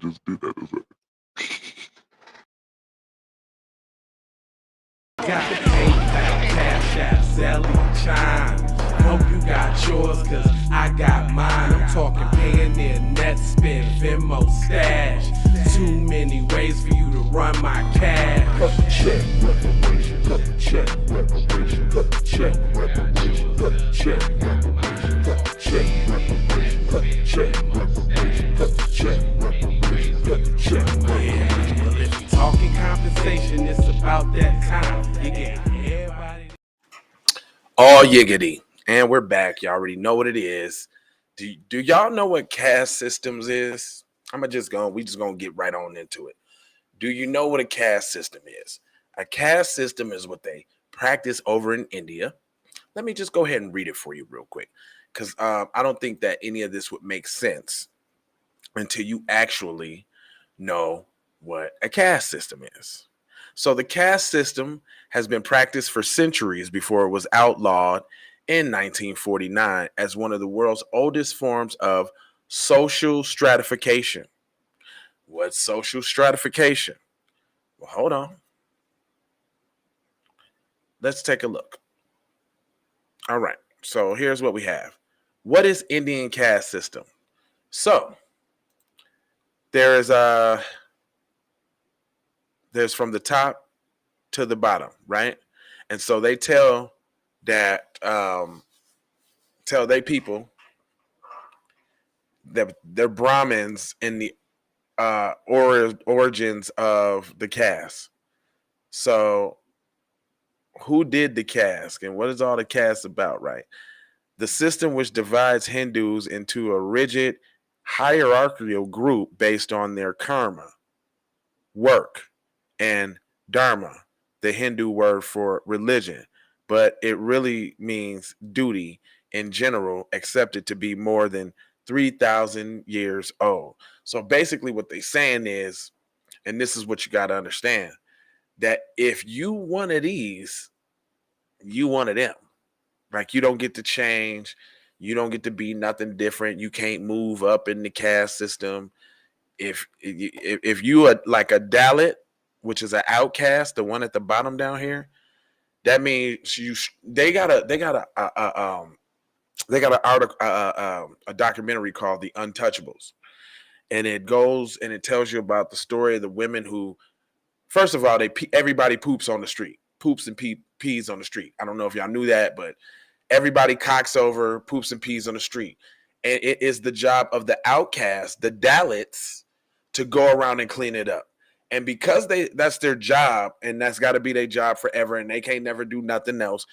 just did that as a Got the PayPal, Cash App, Zelle, Chime. Hope you got yours, cause I got mine. I'm talking Payoneer, Netspend, Venmo, Stash. Too many ways for you to run my cash. check reparation, check reparation, check reparation, check reparation, check reparation, check reparation, check reparation, check reparation. Well, if you talking compensation, it's about that time. You get everybody. All yiggity. And we're back. Y'all already know what it is. Do y'all know what caste systems is? We just gonna get right on into it. Do you know what a caste system is? A caste system is what they practice over in India. Let me just go ahead and read it for you real quick, because I don't think that any of this would make sense until you actually know what a caste system is. So the caste system has been practiced for centuries before it was outlawed in 1949 as one of the world's oldest forms of social stratification. What's social stratification? Well, hold on. Let's take a look. All right. So here's what we have. What is Indian caste system? So there's from the top to the bottom, right? And so they tell they people that they're Brahmins in the origins of the caste. So who did the caste and what is all the caste about, right? The system which divides Hindus into a rigid hierarchical group based on their karma, work, and dharma, the Hindu word for religion, but it really means duty in general, accepted to be more than 3,000 years old. So basically what they're saying is, and this is what you got to understand, that if you one of these, you one of them. Like, you don't get to change. You don't get to be nothing different. You can't move up in the caste system. If you are like a Dalit, which is an outcast, the one at the bottom down here, that means they got a documentary called The Untouchables, and it goes and it tells you about the story of the women who, first of all, everybody poops on the street, poops and pees on the street. I don't know if y'all knew that, but everybody cocks over, poops and pees on the street, and it is the job of the outcasts, the Dalits, to go around and clean it up. And because that's their job, and that's got to be their job forever, and they can't never do nothing else,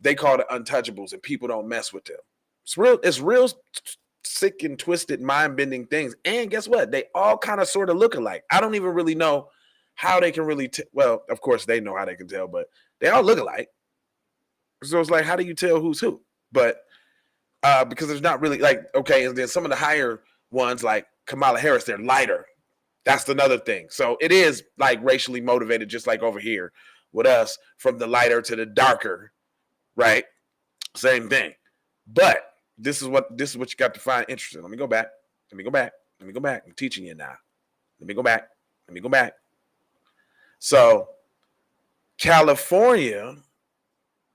they call it untouchables, and people don't mess with them. It's real sick and twisted, mind-bending things. And guess what? They all kind of sort of look alike. I don't even really know how they can really well, of course they know how they can tell, but they all look alike. So it's like, how do you tell who's who? But because there's not really, like, okay, and then some of the higher ones, like Kamala Harris, they're lighter. That's another thing. So it is like racially motivated, just like over here with us, from the lighter to the darker, right? Same thing. But this is what you got to find interesting. Let me go back. I'm teaching you now. Let me go back. So California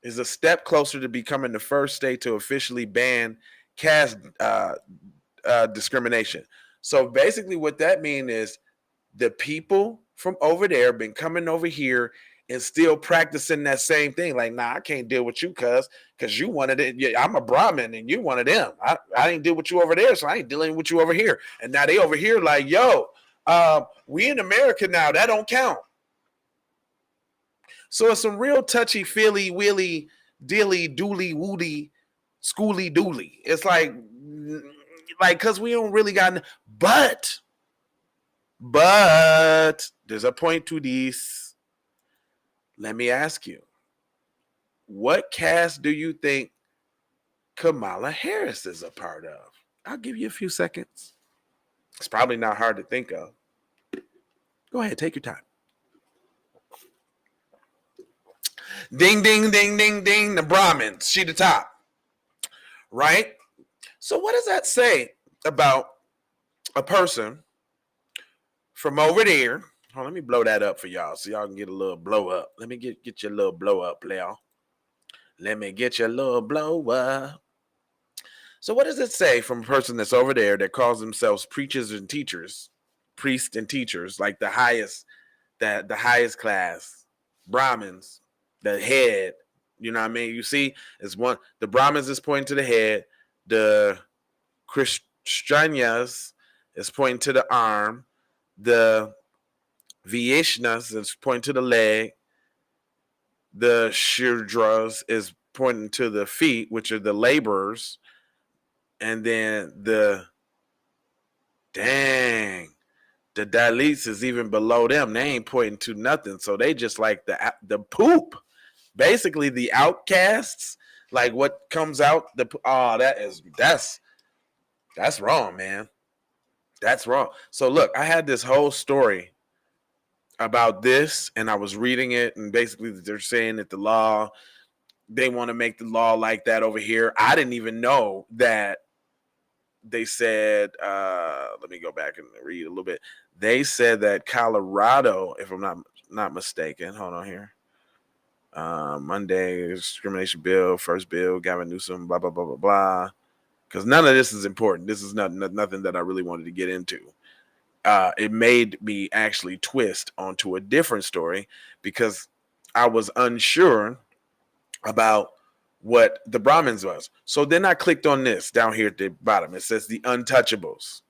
is a step closer to becoming the first state to officially ban caste discrimination. So basically what that means is the people from over there been coming over here and still practicing that same thing. Like, nah, I can't deal with you because you wanted it. Yeah, I'm a Brahmin and you one of them. I ain't deal with you over there, so I ain't dealing with you over here. And now they over here like, yo, we in America now. That don't count. So it's some real touchy feely willy dilly dooley woody schooly dooly. It's like because we don't really got, but there's a point to this. Let me ask you, what caste do you think Kamala Harris is a part of? I'll give you a few seconds. It's probably not hard to think of. Go ahead, take your time. Ding, ding, ding, ding, ding. The Brahmins, she the top, right? So what does that say about a person from over there. Oh, let me blow that up for y'all so y'all can get a little blow up. Let me get your little blow up, player. Let me get your little blow up. So what does it say from a person that's over there that calls themselves preachers and teachers, priests and teachers, like the highest class, Brahmins, the head, you know what I mean? You see, it's one, the Brahmins is pointing to the head, the Christianas is pointing to the arm, the Vaishnas is pointing to the leg, the Shudras is pointing to the feet, which are the laborers, and then the Dalits is even below them. They ain't pointing to nothing. So they just like the poop. Basically the outcasts, like what comes out, that's wrong, man. That's wrong. So look, I had this whole story about this and I was reading it, and basically they're saying that they want to make the law like that over here. I didn't even know that. They said, let me go back and read a little bit. They said that Colorado, if I'm not mistaken, hold on here. Monday, discrimination bill, first bill, Gavin Newsom, blah, blah, blah, blah, blah. Because none of this is important. This is nothing that I really wanted to get into. It made me actually twist onto a different story because I was unsure about what the Brahmins was. So then I clicked on this down here at the bottom. It says the untouchables.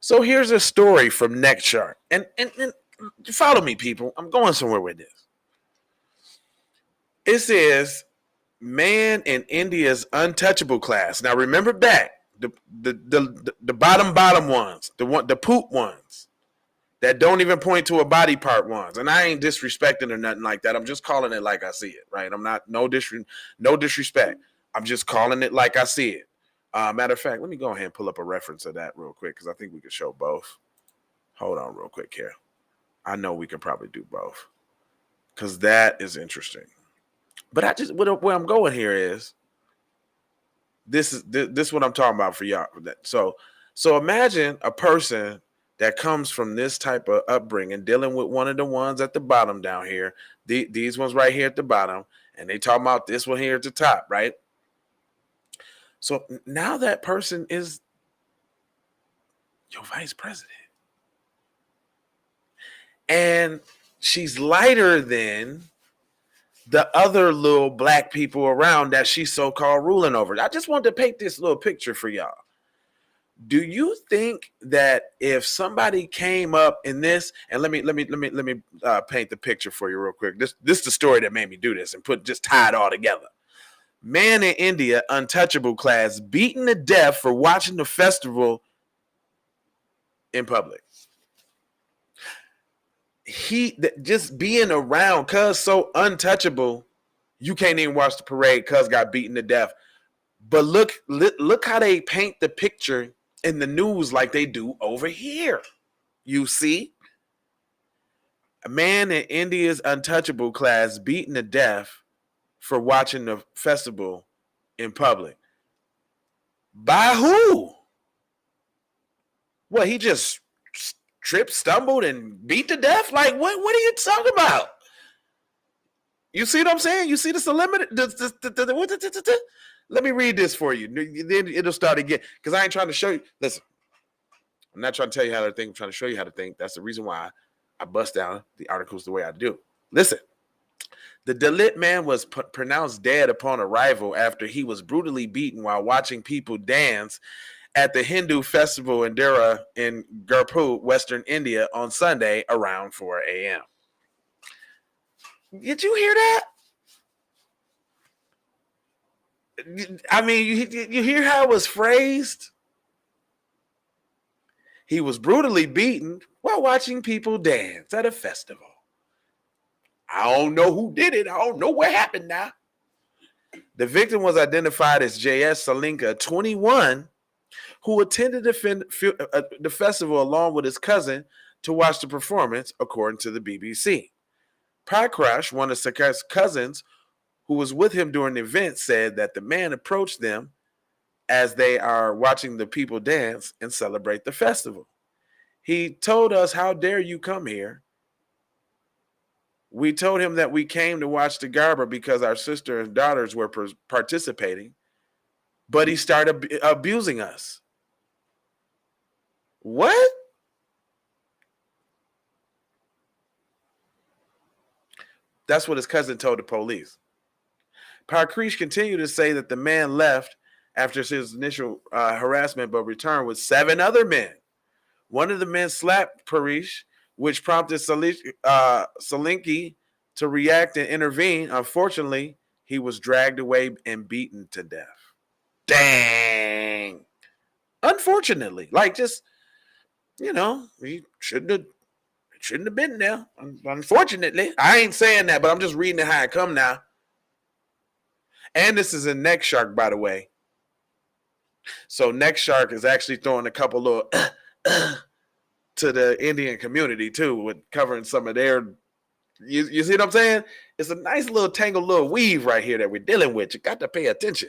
So here's a story from Neck Chart. And follow me, people. I'm going somewhere with this. It says, man in India's untouchable class. Now remember back, the bottom ones, the poop ones that don't even point to a body part ones. And I ain't disrespecting or nothing like that. I'm just calling it like I see it, right? I'm not, no disrespect. I'm just calling it like I see it. Matter of fact, let me go ahead and pull up a reference of that real quick because I think we can show both. Hold on real quick here. I know we can probably do both because that is interesting. But where I'm going here is, this is what I'm talking about for y'all. So imagine a person that comes from this type of upbringing, dealing with one of the ones at the bottom down here, these ones right here at the bottom, and they talking about this one here at the top, right? So now that person is your vice president. And she's lighter than the other little black people around that she's so-called ruling over. I just wanted to paint this little picture for y'all. Do you think that if somebody came up in this, and let me paint the picture for you real quick. This is the story that made me do this and just tie it all together. Man in India, untouchable class, beaten to death for watching the festival in public. Just being around cuz so untouchable, you can't even watch the parade cuz got beaten to death. But look how they paint the picture in the news like they do over here. You see? A man in India's untouchable class beaten to death for watching the festival in public. By who? What, he just tripped, stumbled, and beat to death? Like, what are you talking about? You see what I'm saying? You see this limited? Let me read this for you. Then it'll start again. Because I ain't trying to show you. Listen, I'm not trying to tell you how to think. I'm trying to show you how to think. That's the reason why I bust down the articles the way I do. Listen. The Dalit man was pronounced dead upon arrival after he was brutally beaten while watching people dance at the Hindu festival in Dera in Gurpur, Western India on Sunday around 4 a.m. Did you hear that? I mean, you hear how it was phrased? He was brutally beaten while watching people dance at a festival. I don't know who did it. I don't know what happened now. The victim was identified as J.S. Salinka, 21, who attended the festival along with his cousin to watch the performance, according to the BBC. Pakrash, one of Salinka's cousins, who was with him during the event, said that the man approached them as they are watching the people dance and celebrate the festival. He told us, "How dare you come here?" We told him that we came to watch the Garber because our sister and daughters were participating, but he started abusing us. What? That's what his cousin told the police. Parkrish continued to say that the man left after his initial harassment, but returned with 7 other men. One of the men slapped Parrish, which prompted Solinki to react and intervene. Unfortunately, he was dragged away and beaten to death. Dang. Unfortunately, like, just, he shouldn't have been there. Unfortunately, I ain't saying that, but I'm just reading it how it come now. And this is a neck shark, by the way. So neck shark is actually throwing a couple little to the Indian community too, with covering some of their. You see what I'm saying? It's a nice little tangled little weave right here that we're dealing with. You got to pay attention.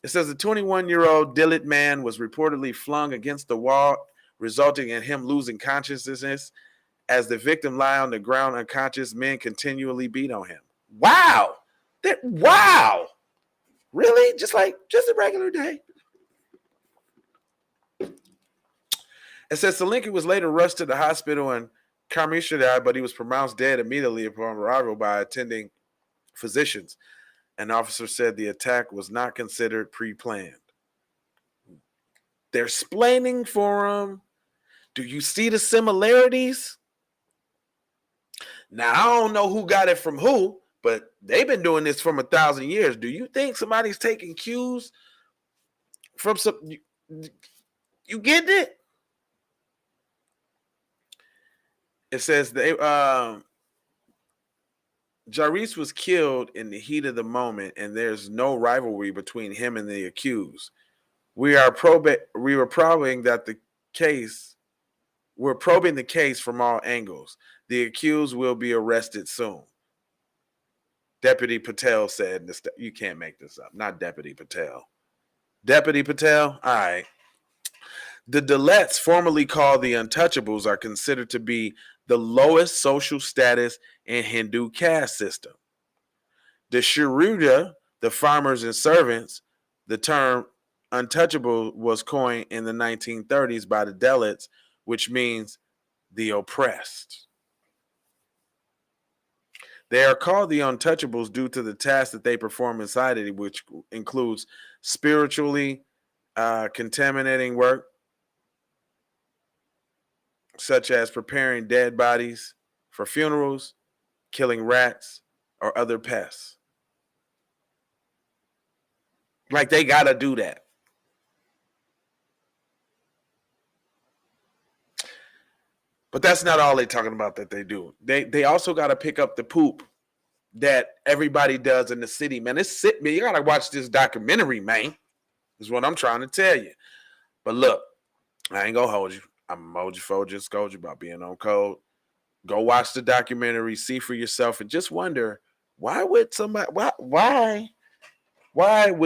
It says the 21-year-old Dalit man was reportedly flung against the wall, resulting in him losing consciousness. As the victim lay on the ground unconscious, men continually beat on him. Wow. Wow. Really? Just a regular day. It says Solinki was later rushed to the hospital in Karmishadar, but he was pronounced dead immediately upon arrival by attending physicians. An officer said the attack was not considered pre-planned. They're splaining for him. Do you see the similarities? Now, I don't know who got it from who, but they've been doing this for 1,000 years. Do you think somebody's taking cues from some? You get it? It says Jaris was killed in the heat of the moment, and there's no rivalry between him and the accused. We're probing the case from all angles. The accused will be arrested soon. Deputy Patel said, you can't make this up. Not Deputy Patel. Deputy Patel? All right. The Dalits, formerly called the Untouchables, are considered to be the lowest social status in Hindu caste system. The Shuruja, the farmers and servants, the term untouchable was coined in the 1930s by the Dalits, which means the oppressed. They are called the Untouchables due to the tasks that they perform in society, which includes spiritually contaminating work, such as preparing dead bodies for funerals, killing rats, or other pests. Like, they got to do that. But that's not all they're talking about that they do. They also got to pick up the poop that everybody does in the city, man. Man, you got to watch this documentary, man, is what I'm trying to tell you. But look, I ain't going to hold you. I'm emoji just scold you about being on code. Go watch the documentary, see for yourself, and just wonder, why would the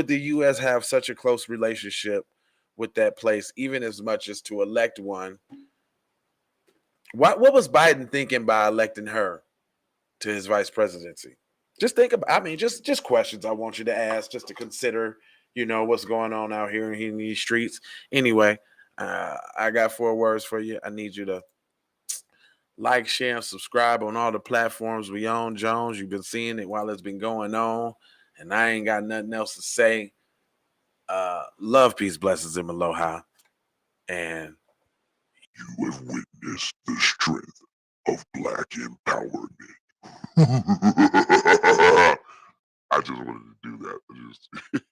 U.S. have such a close relationship with that place, even as much as to elect one? What was Biden thinking by electing her to his vice presidency? Just think about, just questions I want you to ask, just to consider, what's going on out here in these streets. Anyway, I got 4 words for you. I need you to like, share, and subscribe on all the platforms we own. Jones, you've been seeing it while it's been going on, and I ain't got nothing else to say. Love, peace, blessings, and aloha. And you have witnessed the strength of Black empowerment. I just wanted to do that.